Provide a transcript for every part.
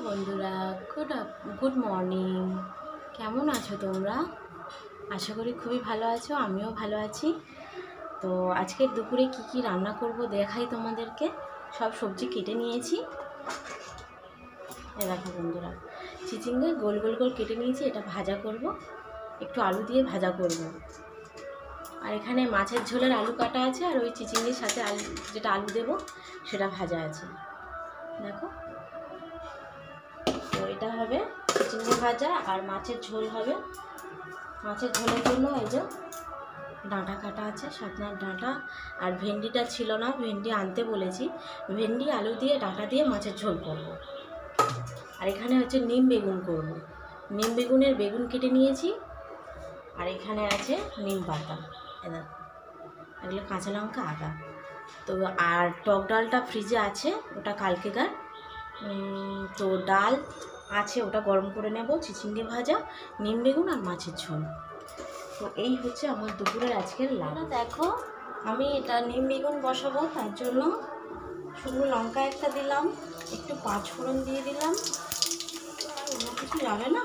বন্ধুরা, good morning. কেমন আছো তোমরা? আশা করি খুবই ভালো আছো, আমিও ভালো আছি। তো আজকে দুপুরে কি রান্না করব দেখাই তোমাদেরকে। সব সবজি কেটে নিয়েছি। দেখো বন্ধুরা, চিচিঙ্গে গোল গোল করে কেটে নিয়েছি, এটা ভাজা করব, একটু আলু দিয়ে ভাজা করব। আর এখানে মাছের ঝোলের আলু কাটা আছে, আর ওই চিচিঙ্গের সাথে যেটা আলু দেবো সেটা ভাজা আছে। দেখো, তো এটা হবে চিচিঙ্গে ভাজা, আর মাছের ঝোল হবে। মাছের ঝোলের জন্য এই যে ডাঁটা কাটা আছে, সাতনার ডাঁটা। আর ভেন্ডিটা ছিল না, ভেন্ডি আনতে বলেছি। ভেন্ডি আলু দিয়ে ডাঁটা দিয়ে মাছের ঝোল করব। আর এখানে হচ্ছে নিম বেগুন করব। নিম বেগুনের বেগুন কেটে নিয়েছি। আর এখানে আছে নিম পাতা, এগুলো কাঁচা লঙ্কা আদা। তো আর টক ডালটা ফ্রিজে আছে, ওটা কালকেকার। তো ডাল আছে, ওটা গরম করে নেব। চিচিঙ্গে ভাজা, নিম বেগুন আর মাছের ঝোল। তো এই হচ্ছে আমার দুপুরের আজকের লাঞ্চ। দেখো, আমি এটা নিম বেগুন বসাবো, তার জন্য শুকনো লঙ্কা একটা দিলাম, একটু পাঁচ ফোড়ন দিয়ে দিলাম। আর অন্য কিছু যাবে না।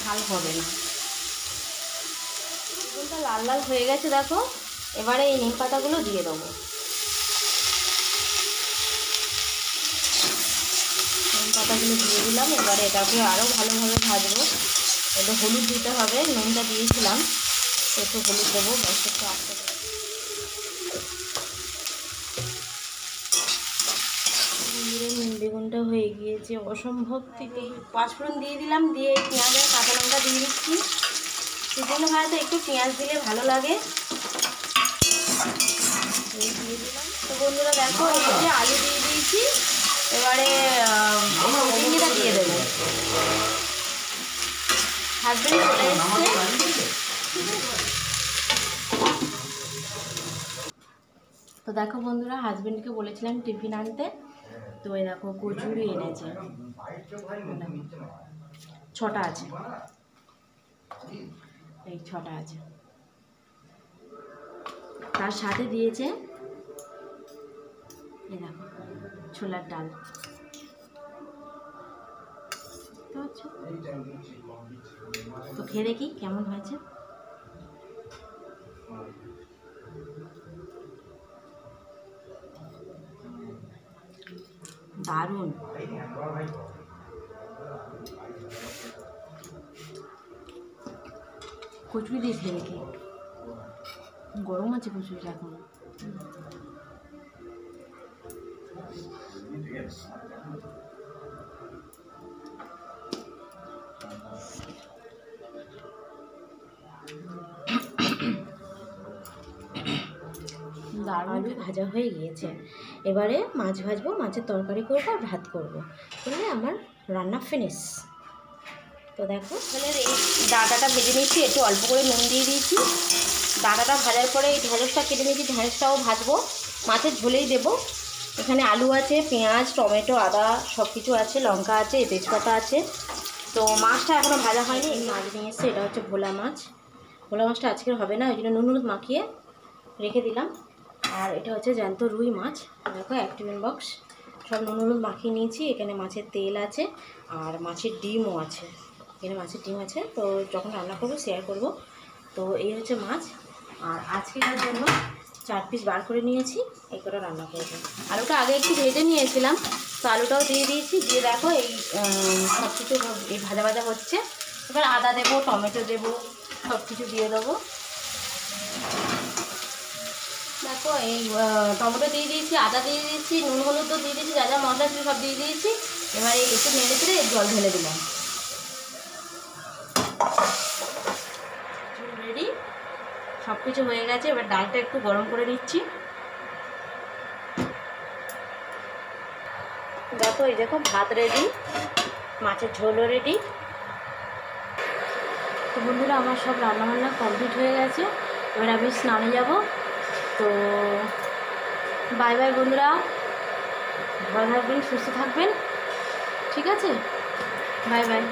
ঝাল হবে না। বেগুনটা লাল লাল হয়ে গেছে দেখো। এবারে এই নিম পাতাগুলো দিয়ে দেবো। নিম পাতাগুলো দিয়ে দিলাম। এবারে এটাকে আরও ভালোভাবে ভাজবো। এটা হলুদ দিতে হবে, নুনটা দিয়েছিলাম, একটু হলুদ দেবো, ব্যাস একটু আস্তে দেবো। নিম বেগুনটা হয়ে গিয়েছে অসম্ভব থেকে। পাঁচফোড়ন দিয়ে দিলাম, দিয়ে পেঁয়াজ আর কাঁচা লঙ্কা দিয়ে দিচ্ছি। চিচিঙ্গে ভাজাতে একটু পেঁয়াজ দিলে ভালো লাগে। দিয়ে দিলাম। তো বন্ধুরা দেখো, এই যে আলু দিয়ে দিয়েছি। এবারে চিংড়িটা দিয়ে দেবো। হাজবেন্ড চলে এসছে। তো দেখো বন্ধুরা, হাজবেন্ডকে বলেছিলাম টিফিন আনতে। তো এই দেখো কচুরি এনেছে, 6টা আছে, এই 6টা আছে। তার সাথে দিয়েছে এই দেখো ছোলার ডাল। তো খেয়ে দেখি কেমন হয়েছে। দারুণ। কচুরি দিয়ে খেয়ে দেখি, গরম আছে কচুরিটা এখন। আলু ভাজা হয়ে গিয়েছে। এবারে মাছ ভাজবো, মাছের তরকারি করবো আর ভাত করবো, তাহলে আমার রান্না ফিনিশ। তো দেখো, তাহলে এই ডাঁটাটা ভেজে নিচ্ছি, একটু অল্প করে নুন দিয়ে দিয়েছি। ডাঁটাটা ভাজার পরে এই ঢেঁড়সটা কেটে নিয়েছি, ঢেঁড়সটাও ভাজবো, মাছের ঝোলেই দেবো। এখানে আলু আছে, পেঁয়াজ, টমেটো, আদা সব কিছু আছে, লঙ্কা আছে, তেজপাতা আছে। তো মাছটা এখনও ভাজা হয়নি। এই মাছ নিয়ে এসছে, এটা হচ্ছে ভোলা মাছ। ভোলা মাছটা আজকের হবে না, ওই জন্য নুন হলুদ মাখিয়ে রেখে দিলাম। আর এটা হচ্ছে জ্যান্ত রুই মাছ। দেখো, এক টিফিন বক্স সব নুন হলুদ মাখিয়ে নিয়েছি। এখানে মাছের তেল আছে, আর মাছের ডিমও আছে। এখানে মাছের ডিম আছে, তো যখন রান্না করবো শেয়ার করব। তো এই হচ্ছে মাছ। আর আজকের জন্য 4 পিস বার করে নিয়েছি, এই করে রান্না করব। আলুটা আগে একটু ভেজে নিয়েছিলাম, তো আলুটাও দিয়ে দিয়েছি। দিয়ে দেখো, এই সব কিছু এই ভাজা ভাজা হচ্ছে। এবার আদা দেবো, টমেটো দেবো, সব কিছু দিয়ে দেবো। দেখো, এই টমেটো দিয়ে দিয়েছি, আদা দিয়ে দিয়েছি, নুন হলুদ তো দিয়ে দিয়েছি, যা যা মশলা ছিল সব দিয়ে দিয়েছি। এবারে একটু নেড়ে চেড়ে জল ঢেলে দিলাম। রেডি, সব কিছু হয়ে গেছে। এবার ডালটা একটু গরম করে নিচ্ছি। দেখো, এই দেখো ভাত রেডি, মাছের ঝোলও রেডি। তো বন্ধুরা, আমার সব রান্নাবান্না কমপ্লিট হয়ে গেছে। এবার আমি স্নানে যাব। তো বাই বাই বন্ধুরা, ভালো থাকবেন, সুস্থ থাকবেন, ঠিক আছে? Bye bye.